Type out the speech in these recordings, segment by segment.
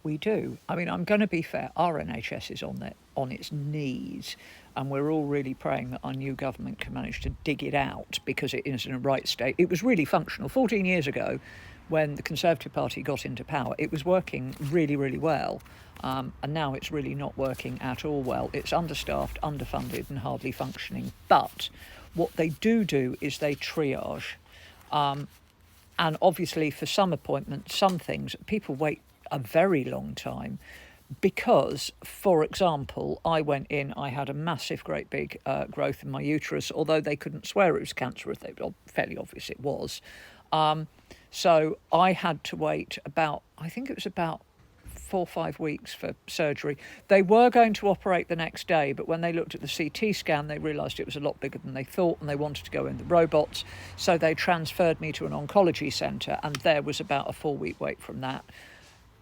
We do. I mean, I'm going to be fair. Our NHS is on its knees, and we're all really praying that our new government can manage to dig it out because it is in a right state. It was really functional 14 years ago, when the Conservative Party got into power. It was working really, really well, and now it's really not working at all well. It's understaffed, underfunded, and hardly functioning. But what they do is they triage. And obviously, for some appointments, some things, people wait a very long time because, for example, I went in, I had a massive, great big growth in my uterus, although they couldn't swear it was cancerous, fairly obvious it was. So I had to wait I think it was about 4 or 5 weeks for surgery. They were going to operate the next day, but when they looked at the CT scan, they realised it was a lot bigger than they thought, and they wanted to go in the robots. So they transferred me to an oncology centre, and there was about a 4-week wait from that.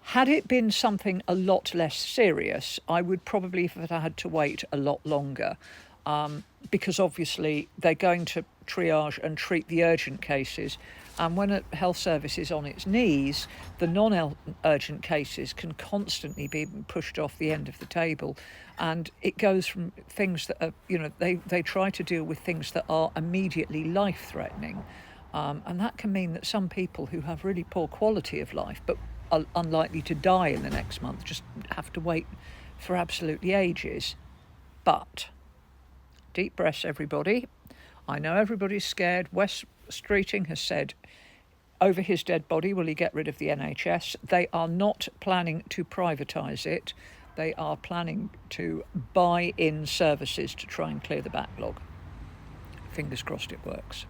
Had it been something a lot less serious, I would probably have had to wait a lot longer, because obviously they're going to triage and treat the urgent cases. And when a health service is on its knees, the non-urgent cases can constantly be pushed off the end of the table. And it goes from things that are, they try to deal with things that are immediately life-threatening. And that can mean that some people who have really poor quality of life, but are unlikely to die in the next month, just have to wait for absolutely ages. But deep breaths, everybody. I know everybody's scared. Wes Streeting has said over his dead body, will he get rid of the NHS? They are not planning to privatise it. They are planning to buy in services to try and clear the backlog. Fingers crossed it works.